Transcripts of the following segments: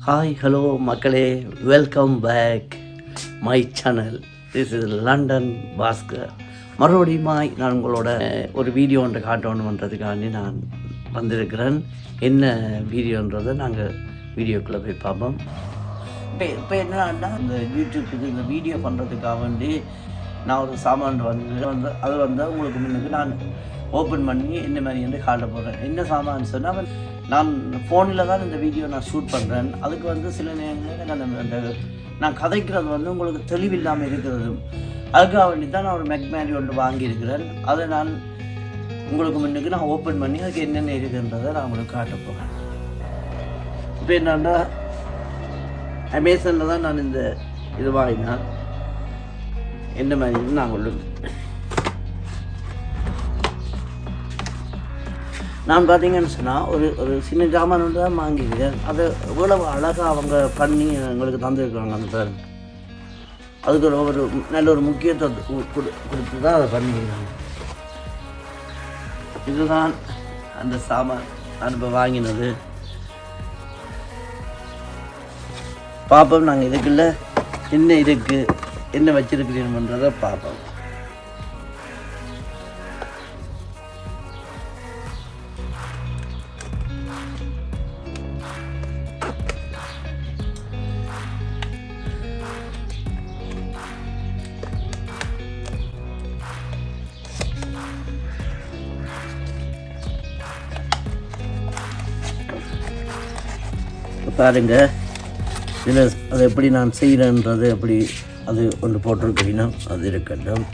Hi hello மக்களே, welcome back my channel. This is London Bhaskar. மறுபடியுமாய் நான் உங்களோட ஒரு வீடியோ ஒன்றை காட்டணுன்றதுக்காண்டி நான் வந்திருக்கிறேன். என்ன வீடியோன்றதை நாங்கள் வீடியோக்குள்ளே போய் பார்ப்போம். இப்போ என்னன்னா, இந்த யூடியூப்புக்கு இந்த வீடியோ பண்ணுறதுக்காக வேண்டி நான் ஒரு சாமான் வந்து அது வந்து உங்களுக்கு முன்னுக்கு நான் ஓப்பன் பண்ணி என்ன மாதிரி வந்து காட்ட போகிறேன். என்ன சாமான் சொன்னால், நான் ஃபோனில் தான் இந்த வீடியோ நான் ஷூட் பண்ணுறேன். அதுக்கு வந்து சில நேரங்களில் அந்த நான் கதைக்கிறது வந்து உங்களுக்கு தெளிவில்லாமல் இருக்கிறது. அதுக்காக வேண்டி தான் நான் ஒரு மெக்மேரி ஒன்று வாங்கியிருக்கிறேன். அதை நான் உங்களுக்கு முன்னுக்கு நான் ஓப்பன் பண்ணி அதுக்கு என்னென்ன இருக்குன்றதை நான் உங்களுக்கு காட்ட போகிறேன். இப்போ என்னன்னா, அமேசானில் தான் நான் இந்த இது வாங்கினேன். என்ன மாதிரி நான் உங்களுக்கு நான் பார்த்தீங்கன்னு சொன்னால் ஒரு சின்ன ஜாமான் ஒன்று தான் வாங்கிக்கிறேன். அதை இவ்வளவு அழகாக அவங்க பண்ணி எங்களுக்கு தந்துருக்காங்க. அந்த பேர் அதுக்கு ஒரு நல்ல ஒரு முக்கியத்துவத்தை கொடுத்து தான் அதை பண்ணிக்கிறாங்க. இதுதான் அந்த சாமான் நான் இப்போ வாங்கினது. பார்ப்போம் நாங்கள் இதுக்குள்ள என்ன இருக்குது, என்ன வச்சிருக்கிறீங்கன்றதை பார்ப்போம். பாருங்க, இதில் அதை எப்படி நான் செய்கிறேன்றது எப்படி அது ஒன்று போட்டிருக்கிறீங்கன்னா அது இருக்கட்டும்.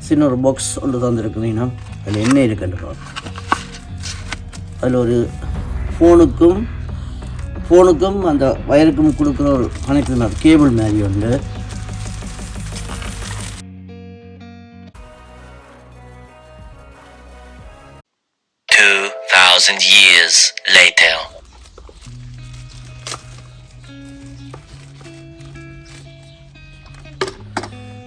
சின்ன ஒரு பாக்ஸ் ஒன்று தந்துருக்கிறீங்கன்னா அதில் என்ன இருக்கட்டும். அதில் ஒரு ஃபோனுக்கும் அந்த வயருக்கும் கொடுக்குற ஒரு கனெக்ஷன் கேபிள் மாதிரி ஒன்று. Years later.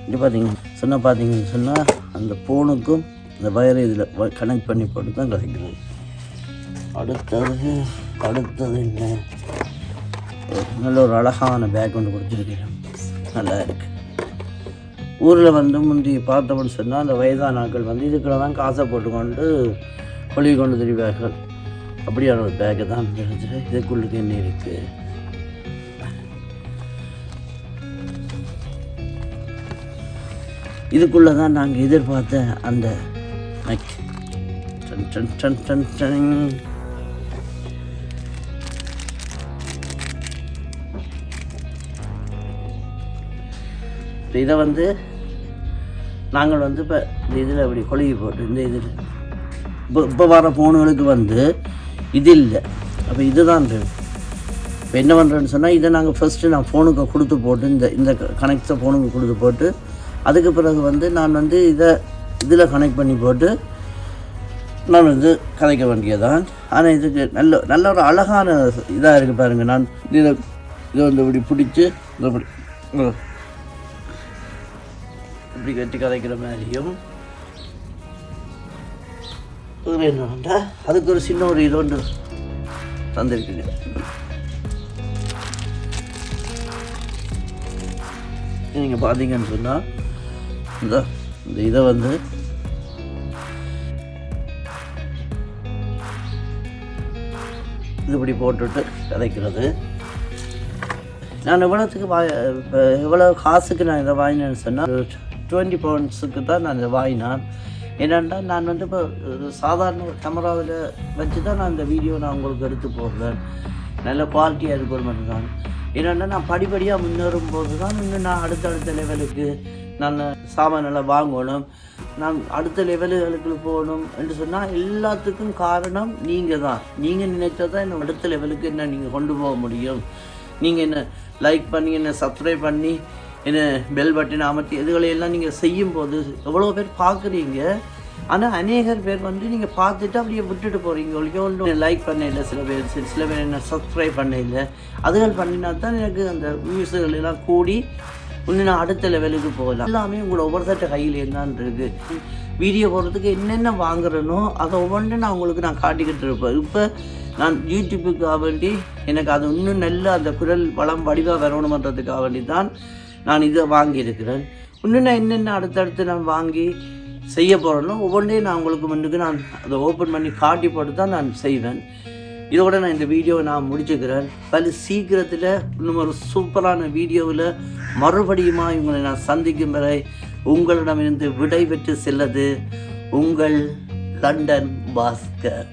இது பார்த்தீங்கன்னு சொன்னால் அந்த ஃபோனுக்கும் அந்த வயரை இதில் கனெக்ட் பண்ணி போட்டு தான் கிடைக்கிறது. அடுத்தது என்ன, நல்ல ஒரு அழகான பேக் ஒன்று கொடுத்துருக்கிறேன். நல்லா இருக்குது. ஊரில் வந்து முந்தி பார்த்தோம்னு சொன்னால் அந்த வயதான ஆட்கள் வந்து இதுக்குள்ள தான் காசை போட்டுக்கொண்டு கொழுவி கொண்டு திரிவார்கள். அப்படியான ஒரு பேக்கை தான் இருந்துச்சு. இதுக்குள்ளுக்கு என்ன இருக்குது, இதுக்குள்ளே தான் நாங்கள் எதிர்பார்த்த அந்த மைக். இதை வந்து நாங்கள் வந்து இப்போ இந்த இதில் அப்படி கொழுவி போட்டு இந்த இதில் இப்போ வர ஃபோனுகளுக்கு வந்து இது இல்லை. அப்போ இதுதான் இருக்குது. இப்போ என்ன பண்ணுறேன்னு சொன்னால், இதை நாங்கள் ஃபஸ்ட்டு நான் ஃபோனுக்கு கொடுத்து போட்டு இந்த கனெக்டை ஃபோனுக்கு கொடுத்து போட்டு அதுக்கு பிறகு வந்து நான் வந்து இதில் கனெக்ட் பண்ணி போட்டு நான் வந்து கதைக்க வேண்டியதான். ஆனால் இதுக்கு நல்ல ஒரு அழகான இதாக இருக்குது பாருங்கள். நான் இதை வந்து இப்படி பிடிச்சி இப்படி கட்டி கதைக்கிற மாதிரியும் என்னன்னா, அதுக்கு ஒரு சின்ன ஒரு இது ஒன்று தந்திருக்குங்க. நீங்கள் பார்த்தீங்கன்னு சொன்னால் இந்த இதை வந்து இது இப்படி போட்டுட்டு கதைக்கிறது. நான் எவ்வளோத்துக்கு இப்போ எவ்வளோ காசுக்கு நான் இதை வாங்கினேன்னு சொன்னால் 20 பவுண்ட்ஸுக்கு தான் நான் இதை வாங்கினேன். என்னென்னா, நான் வந்து இப்போ ஒரு சாதாரண ஒரு கேமராவில் வச்சு தான் நான் இந்த வீடியோ நான் உங்களுக்கு எடுத்து போடுறேன். நல்ல குவாலிட்டியாக இருக்கிற மட்டும்தான். என்னென்னா, நான் படிப்படியாக முன்னேறும் போது தான் இன்னும் நான் அடுத்தடுத்த லெவலுக்கு நான் சாமானெல்லாம் வாங்கணும், நான் அடுத்த லெவலுக்கு போகணும் என்று சொன்னால் எல்லாத்துக்கும் காரணம் நீங்கள் தான். நீங்கள் நினைச்சா தான் என்ன அடுத்த லெவலுக்கு என்ன நீங்கள் கொண்டு போக முடியும். நீங்கள் என்ன லைக் பண்ணி, என்ன சப்ஸ்கிரைப் பண்ணி, என்ன பெல் பட்டன் அமர்த்தி இதுகளையெல்லாம் நீங்கள் செய்யும்போது எவ்வளோ பேர் பார்க்குறீங்க. ஆனால் அநேகர் பேர் வந்து நீங்கள் பார்த்துட்டு அப்படியே விட்டுட்டு போகிறீங்க. ஒன்றும் லைக் பண்ண இல்லை, சில பேர் என்ன சப்ஸ்கிரைப் பண்ண இல்லை. அதுகள் பண்ணினா தான் எனக்கு அந்த வியூஸுகள் எல்லாம் கூடி இன்னும் நான் அடுத்த லெவலுக்கு போகலாம். எல்லாமே உங்களை ஒவ்வொருத்தட்ட கையில் என்னன்னு இருக்குது. வீடியோ போடுறதுக்கு என்னென்ன வாங்குறேனோ அதை ஒவ்வொன்றும் நான் உங்களுக்கு காட்டிக்கிட்டு இருப்பேன். இப்போ நான் யூடியூப்புக்காக வேண்டி எனக்கு அது இன்னும் நல்ல அந்த குரல் வளம் வடிவாக வரணுமன்றதுக்காக வேண்டி தான் நான் இதை வாங்கியிருக்கிறேன். இன்னும் நான் என்னென்ன அடுத்தடுத்து நான் வாங்கி செய்ய போகிறேன்னா ஒவ்வொன்றையும் நான் உங்களுக்கு முன்னுக்கு நான் அதை ஓப்பன் பண்ணி காட்டி போட்டு தான் நான் செய்வேன். இதோட நான் இந்த வீடியோவை நான் முடிச்சுக்கிறேன். பல சீக்கிரத்தில் இன்னும் ஒரு சூப்பரான வீடியோவில் மறுபடியுமா இவங்களை நான் சந்திக்கும் வரை உங்களிடமிருந்து விடை பெற்று செல்லது உங்கள் லண்டன் பாஸ்கர்.